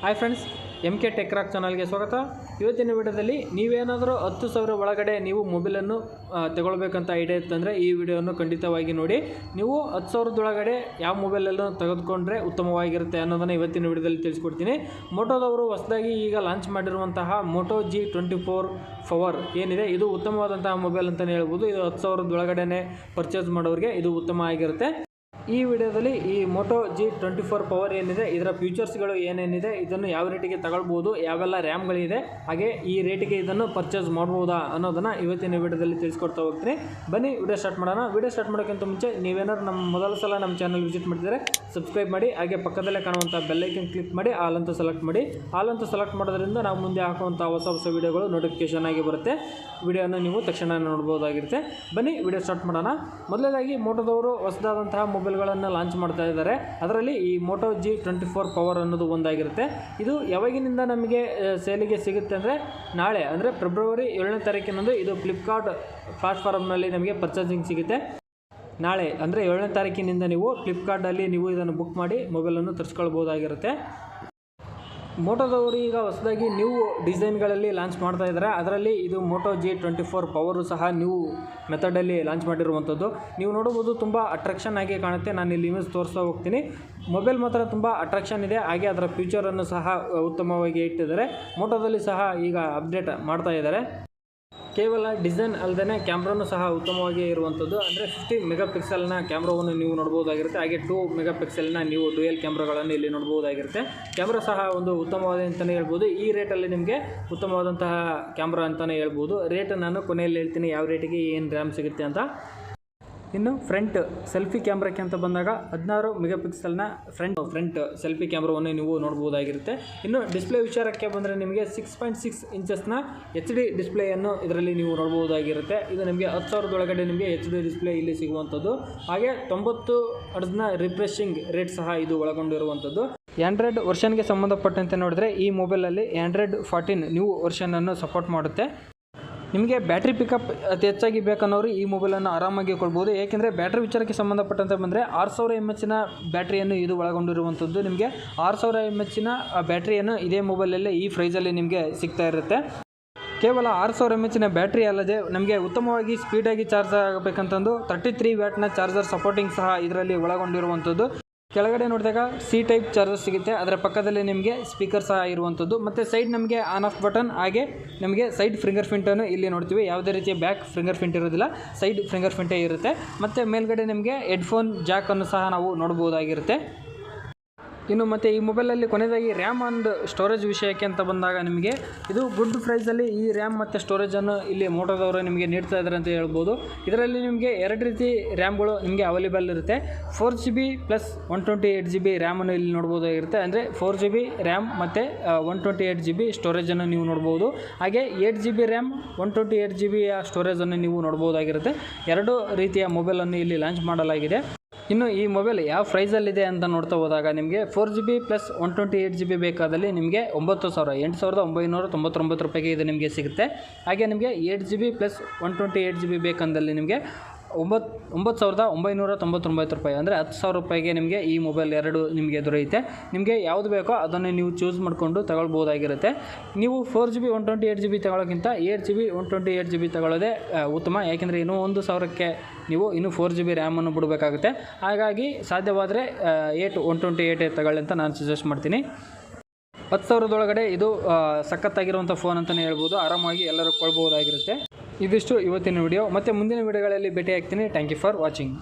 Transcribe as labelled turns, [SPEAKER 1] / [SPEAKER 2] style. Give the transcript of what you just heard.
[SPEAKER 1] Hi friends, M K tech rock ಚಾನಲ್ಗೆ ಸ್ವಾಗತ. ಇವತ್ತಿನ ವಿಡಿಯೋದಲ್ಲಿ ನೀವೇನಾದರೂ 10,000 ಒಳಗಡೆ ನೀವು ಮೊಬೈಲನ್ನು ತಗೊಳ್ಬೇಕಂತ ಐಡಿಯಾ ಇತ್ತಂದರೆ ಈ ವಿಡಿಯೋವನ್ನು ಖಂಡಿತವಾಗಿ ನೋಡಿ. ನೀವು 10,000 ಒಳಗಡೆ ಯಾವ ಮೊಬೈಲನ್ನು ತೆಗೆದುಕೊಂಡ್ರೆ ಉತ್ತಮವಾಗಿರುತ್ತೆ ಅನ್ನೋದನ್ನು ಇವತ್ತಿನ ವಿಡಿಯೋದಲ್ಲಿ ತಿಳಿಸ್ಕೊಡ್ತೀನಿ. ಮೋಟೋದವರು ಹೊಸದಾಗಿ ಈಗ ಲಾಂಚ್ ಮಾಡಿರುವಂತಹ ಮೋಟೋ G24 ಪವರ್ ಏನಿದೆ, ಇದು ಉತ್ತಮವಾದಂತಹ ಮೊಬೈಲ್ ಅಂತಲೇ ಹೇಳ್ಬೋದು. ಇದು 10,000 ಒಳಗಡೆ ಪರ್ಚೇಸ್ ಮಾಡೋರಿಗೆ ಇದು ಉತ್ತಮ ಆಗಿರುತ್ತೆ. ಈ ವಿಡಿಯೋದಲ್ಲಿ ಈ ಮೋಟೋ G24 ಪವರ್ ಏನಿದೆ, ಇದರ ಫೀಚರ್ಸ್ಗಳು ಏನೇನಿದೆ, ಇದನ್ನು ಯಾವ ರೇಟಿಗೆ ತಗೊಳ್ಬೋದು, ಯಾವೆಲ್ಲ ರ್ಯಾಮ್ಗಳಿದೆ, ಹಾಗೆ ಈ ರೇಟಿಗೆ ಇದನ್ನು ಪರ್ಚೇಸ್ ಮಾಡ್ಬೋದಾ ಅನ್ನೋದನ್ನು ಇವತ್ತಿನ ವಿಡಿಯೋದಲ್ಲಿ ತಿಳಿಸ್ಕೊಡ್ತಾ ಹೋಗ್ತೀನಿ. ಬನ್ನಿ ವಿಡಿಯೋ ಸ್ಟಾರ್ಟ್ ಮಾಡೋಣ. ವಿಡಿಯೋ ಸ್ಟಾರ್ಟ್ ಮಾಡೋಕ್ಕಿಂತ ಮುಂಚೆ ನೀವೇನಾದ್ರು ಮೊದಲ ಸಲ ನಮ್ಮ ಚಾನಲ್ ವಿಸಿಟ್ ಮಾಡಿದರೆ ಸಬ್ಸ್ಕ್ರೈಬ್ ಮಾಡಿ, ಹಾಗೆ ಪಕ್ಕದಲ್ಲೇ ಕಾಣುವಂಥ ಬೆಲ್ಲೈಕನ್ ಕ್ಲಿಕ್ ಮಾಡಿ ಆಲ್ ಅಂತ ಸೆಲೆಕ್ಟ್ ಮಾಡಿ. ಆಲ್ ಅಂತ ಸೆಲೆಕ್ಟ್ ಮಾಡೋದ್ರಿಂದ ನಾವು ಮುಂದೆ ಹಾಕುವಂಥ ಹೊಸ ವಿಡಿಯೋಗಳು ನೋಟಿಫಿಕೇಶನ್ ಆಗಿ ಬರುತ್ತೆ. ವಿಡಿಯೋನ ನೀವು ತಕ್ಷಣ ನೋಡ್ಬೋದಾಗಿರುತ್ತೆ. ಬನ್ನಿ ವಿಡಿಯೋ ಸ್ಟಾರ್ಟ್ ಮಾಡೋಣ. ಮೊದಲನೇದಾಗಿ ಮೋಟೋದವರು ಹೊಸದಾದಂತಹ ಮೊಬೈಲ್ಗಳನ್ನು ಲಾಂಚ್ ಮಾಡ್ತಾ ಇದ್ದಾರೆ. ಅದರಲ್ಲಿ ಈ ಮೋಟೋ G24 ಪವರ್ ಅನ್ನೋದು ಒಂದಾಗಿರುತ್ತೆ. ಇದು ಯಾವಾಗಿನಿಂದ ನಮಗೆ ಸೇಲಿಗೆ ಸಿಗುತ್ತೆ ಅಂದರೆ ನಾಳೆ, ಅಂದರೆ ಫೆಬ್ರವರಿ 7ನೇ ತಾರೀಕಿನಂದು ಇದು ಫ್ಲಿಪ್ಕಾರ್ಟ್ ಪ್ಲಾಟ್ಫಾರ್ಮ್ನಲ್ಲಿ ನಮಗೆ ಪರ್ಚೇಸಿಂಗ್ ಸಿಗುತ್ತೆ. ನಾಳೆ ಅಂದರೆ 7ನೇ ತಾರೀಕಿನಿಂದ ನೀವು ಫ್ಲಿಪ್ಕಾರ್ಟಲ್ಲಿ ನೀವು ಇದನ್ನು ಬುಕ್ ಮಾಡಿ ಮೊಬೈಲನ್ನು ತರಿಸ್ಕೊಳ್ಬೋದಾಗಿರುತ್ತೆ. ಮೋಟೋದವರು ಈಗ ಹೊಸದಾಗಿ ನ್ಯೂ ಡಿಸೈನ್ಗಳಲ್ಲಿ ಲಾಂಚ್ ಮಾಡ್ತಾ ಇದ್ದಾರೆ. ಅದರಲ್ಲಿ ಇದು ಮೋಟೋ G24 ಪವರು ಸಹ ನ್ಯೂ ಮೆಥಡಲ್ಲಿ ಲಾಂಚ್ ಮಾಡಿರುವಂಥದ್ದು. ನೀವು ನೋಡ್ಬೋದು, ತುಂಬ ಅಟ್ರಾಕ್ಷನ್ ಆಗಿ ಕಾಣುತ್ತೆ. ನಾನು ಇಲ್ಲಿ ಇಮೇಜ್ ತೋರಿಸ್ತಾ ಹೋಗ್ತೀನಿ. ಮೊಬೈಲ್ ಮಾತ್ರ ತುಂಬ ಅಟ್ರಾಕ್ಷನ್ ಇದೆ, ಹಾಗೆ ಅದರ ಫ್ಯೂಚರನ್ನು ಸಹ ಉತ್ತಮವಾಗಿ ಇಟ್ಟಿದ್ದಾರೆ. ಮೋಟೋದಲ್ಲಿ ಸಹ ಈಗ ಅಪ್ಡೇಟ್ ಮಾಡ್ತಾ ಇದ್ದಾರೆ. ಕೇವಲ ಡಿಸೈನ್ ಅಲ್ಲದೆ ಕ್ಯಾಮ್ರಾನು ಸಹ ಉತ್ತಮವಾಗಿ ಇರುವಂಥದ್ದು. ಅಂದರೆ 50 ಮೆಗಾಪಿಕ್ಸೆಲ್ನ ಕ್ಯಾಮ್ರಾವನ್ನು ನೀವು ನೋಡ್ಬೋದಾಗಿರುತ್ತೆ. ಹಾಗೆ 2 ಮೆಗಾಪಿಕ್ಸೆಲ್ನ ನೀವು ಡ್ಯುಯಲ್ ಕ್ಯಾಮ್ರಾಗಳನ್ನು ಇಲ್ಲಿ ನೋಡ್ಬೋದಾಗಿರುತ್ತೆ. ಕ್ಯಾಮ್ರಾ ಸಹ ಒಂದು ಉತ್ತಮವಾದ ಅಂತಲೇ ಹೇಳ್ಬೋದು. ಈ ರೇಟಲ್ಲಿ ನಿಮಗೆ ಉತ್ತಮವಾದಂತಹ ಕ್ಯಾಮ್ರಾ ಅಂತಲೇ ಹೇಳ್ಬೋದು. ರೇಟ್ ನಾನು ಕೊನೆಯಲ್ಲಿ ಹೇಳ್ತೀನಿ, ಯಾವ ರೇಟಿಗೆ ಏನು ರ್ಯಾಮ್ ಸಿಗುತ್ತೆ ಅಂತ. ಇನ್ನು ಫ್ರಂಟ್ ಸೆಲ್ಫಿ ಕ್ಯಾಮ್ರಾಕ್ಕೆ ಅಂತ ಬಂದಾಗ 16 ಮೆಗಾಪಿಕ್ಸೆಲ್ನ ಫ್ರಂಟ್ ಸೆಲ್ಫಿ ಕ್ಯಾಮ್ರಾವನ್ನು ನೀವು ನೋಡ್ಬೋದಾಗಿರುತ್ತೆ. ಇನ್ನು ಡಿಸ್ಪ್ಲೇ ವಿಚಾರಕ್ಕೆ ಬಂದರೆ ನಿಮಗೆ 6.6 ಇಂಚಸ್ನ HD ಡಿಸ್ಪ್ಲೇಯನ್ನು ಇದರಲ್ಲಿ ನೀವು ನೋಡ್ಬೋದಾಗಿರುತ್ತೆ. ಇದು ನಿಮಗೆ 10,000 ಒಳಗಡೆ ನಿಮಗೆ HD ಡಿಸ್ಪ್ಲೇ ಇಲ್ಲಿ ಸಿಗುವಂಥದ್ದು. ಹಾಗೆ 90 ಹರ್ಟ್ಜ್ನ ರಿಫ್ರೆಶಿಂಗ್ ರೇಟ್ ಸಹ ಇದು ಒಳಗೊಂಡಿರುವಂಥದ್ದು. ಆ್ಯಂಡ್ರಾಯ್ಡ್ ವರ್ಷನ್ಗೆ ಸಂಬಂಧಪಟ್ಟಂತೆ ನೋಡಿದ್ರೆ ಈ ಮೊಬೈಲಲ್ಲಿ ಆ್ಯಂಡ್ರಾಯ್ಡ್ 14 ನ್ಯೂ ವರ್ಷನನ್ನು ಸಪೋರ್ಟ್ ಮಾಡುತ್ತೆ. ನಿಮಗೆ ಬ್ಯಾಟ್ರಿ ಪಿಕಪ್ ಅತಿ ಹೆಚ್ಚಾಗಿ ಬೇಕನ್ನೋರು ಈ ಮೊಬೈಲನ್ನು ಆರಾಮಾಗಿ ಕೊಡ್ಬೋದು. ಏಕೆಂದರೆ ಬ್ಯಾಟ್ರಿ ವಿಚಾರಕ್ಕೆ ಸಂಬಂಧಪಟ್ಟಂತೆ ಬಂದರೆ 6000 mAh ಬ್ಯಾಟ್ರಿಯನ್ನು ಇದು ಒಳಗೊಂಡಿರುವಂಥದ್ದು. ನಿಮಗೆ 6000 mAh ಬ್ಯಾಟ್ರಿಯನ್ನು ಇದೇ ಮೊಬೈಲಲ್ಲೇ ಈ ಪ್ರೈಸಲ್ಲಿ ನಿಮಗೆ ಸಿಗ್ತಾ ಇರುತ್ತೆ. ಕೇವಲ 6000 mAh ಬ್ಯಾಟ್ರಿ ಅಲ್ಲದೆ ನಮಗೆ ಉತ್ತಮವಾಗಿ ಸ್ಪೀಡಾಗಿ ಚಾರ್ಜ್ ಆಗಬೇಕಂತಂದು 33 ವ್ಯಾಟ್ನ ಚಾರ್ಜರ್ ಸಪೋರ್ಟಿಂಗ್ ಸಹ ಇದರಲ್ಲಿ ಒಳಗೊಂಡಿರುವಂಥದ್ದು. ಕೆಳಗಡೆ ನೋಡಿದಾಗ C ಟೈಪ್ ಚಾರ್ಜರ್ ಸಿಗುತ್ತೆ. ಅದರ ಪಕ್ಕದಲ್ಲಿ ನಿಮಗೆ ಸ್ಪೀಕರ್ ಸಹ ಇರುವಂಥದ್ದು. ಮತ್ತು ಸೈಡ್ ನಮಗೆ ಆನ್ ಆಫ್ ಬಟನ್, ಹಾಗೆ ನಮಗೆ ಸೈಡ್ ಫಿಂಗರ್ ಪ್ರಿಂಟನ್ನು ಇಲ್ಲಿ ನೋಡ್ತೀವಿ. ಯಾವುದೇ ರೀತಿಯ ಬ್ಯಾಕ್ ಫಿಂಗರ್ ಪ್ರಿಂಟ್ ಇರೋದಿಲ್ಲ, ಸೈಡ್ ಫಿಂಗರ್ ಪ್ರಿಂಟೇ ಇರುತ್ತೆ. ಮತ್ತು ಮೇಲ್ಗಡೆ ನಿಮಗೆ ಹೆಡ್ಫೋನ್ ಜಾಕನ್ನು ಸಹ ನಾವು ನೋಡ್ಬೋದಾಗಿರುತ್ತೆ. ಇನ್ನು ಮತ್ತು ಈ ಮೊಬೈಲಲ್ಲಿ ಕೊನೆಯದಾಗಿ ರ್ಯಾಮ್ ಆ್ಯಂಡ್ ಸ್ಟೋರೇಜ್ ವಿಷಯಕ್ಕೆ ಅಂತ ಬಂದಾಗ ನಿಮಗೆ ಇದು ಗುಡ್ ಪ್ರೈಸಲ್ಲಿ ಈ ರ್ಯಾಮ್ ಮತ್ತು ಸ್ಟೋರೇಜನ್ನು ಇಲ್ಲಿ ಮೋಟೋದವರು ನಿಮಗೆ ನೀಡ್ತಾ ಇದ್ದಾರೆ ಅಂತ ಹೇಳ್ಬೋದು. ಇದರಲ್ಲಿ ನಿಮಗೆ 2 ರೀತಿ ರ್ಯಾಮ್ಗಳು ನಿಮಗೆ ಅವೈಲೇಬಲ್ ಇರುತ್ತೆ. 4GB ಪ್ಲಸ್ 128GB ರ್ಯಾಮನ್ನು ಇಲ್ಲಿ ನೋಡ್ಬೋದಾಗಿರುತ್ತೆ. ಅಂದರೆ 4GB ರ್ಯಾಮ್ ಮತ್ತು 128GB ಸ್ಟೋರೇಜನ್ನು ನೀವು ನೋಡ್ಬೋದು. ಹಾಗೆ 8GB ರ್ಯಾಮ್ 128GB ಸ್ಟೋರೇಜನ್ನು ನೀವು ನೋಡ್ಬೋದಾಗಿರುತ್ತೆ. 2 ರೀತಿಯ ಮೊಬೈಲನ್ನು ಇಲ್ಲಿ ಲಾಂಚ್ ಮಾಡಲಾಗಿದೆ. ಇನ್ನು ಈ ಮೊಬೈಲ್ ಯಾವ ಪ್ರೈಸಲ್ಲಿದೆ ಅಂತ ನೋಡ್ತಾ ಹೋದಾಗ ನಿಮಗೆ 4GB ಪ್ಲಸ್ 128GB ಬೇಕಾದಲ್ಲಿ ನಿಮಗೆ 8,999 ರೂಪಾಯಿಗೆ ಇದು ನಿಮಗೆ ಸಿಗುತ್ತೆ. ಹಾಗೆ ನಿಮಗೆ 8GB ಪ್ಲಸ್ 128GB ಬೇಕಂದಲ್ಲಿ ನಿಮಗೆ 9,999 ರೂಪಾಯಿ, ಅಂದರೆ 10,000 ರೂಪಾಯಿಗೆ ನಿಮಗೆ ಈ ಮೊಬೈಲ್ 2 ನಿಮಗೆ ದೊರೆಯುತ್ತೆ. ನಿಮಗೆ ಯಾವುದು ಬೇಕೋ ಅದನ್ನು ನೀವು ಚೂಸ್ ಮಾಡಿಕೊಂಡು ತಗೊಳ್ಬೋದಾಗಿರುತ್ತೆ. ನೀವು 4GB 128GB ತಗೊಳ್ಳೋಕ್ಕಿಂತ 8GB 128GB ತಗೊಳ್ಳೋದೇ ಉತ್ತಮ. ಯಾಕೆಂದರೆ ಇನ್ನೂ 1,000ಕ್ಕೆ ನೀವು ಇನ್ನೂ 4GB ರ್ಯಾಮನ್ನು ಬಿಡಬೇಕಾಗುತ್ತೆ. ಹಾಗಾಗಿ ಸಾಧ್ಯವಾದರೆ 128 ತಗೊಳ್ಳಿ ಅಂತ ನಾನು ಸಜೆಸ್ಟ್ ಮಾಡ್ತೀನಿ. 10,000 ಒಳಗಡೆ ಇದು ಸಖತ್ತಾಗಿರುವಂಥ ಫೋನ್ ಅಂತಲೇ ಹೇಳ್ಬೋದು. ಆರಾಮಾಗಿ ಎಲ್ಲರೂ ಕೊಳ್ಬೋದಾಗಿರುತ್ತೆ. ಇದಿಷ್ಟು ಇವತ್ತಿನ ವಿಡಿಯೋ. ಮತ್ತು ಮುಂದಿನ ವಿಡಿಯೋಗಳಲ್ಲಿ ಭೇಟಿ ಆಗ್ತೀನಿ. Thank you for watching.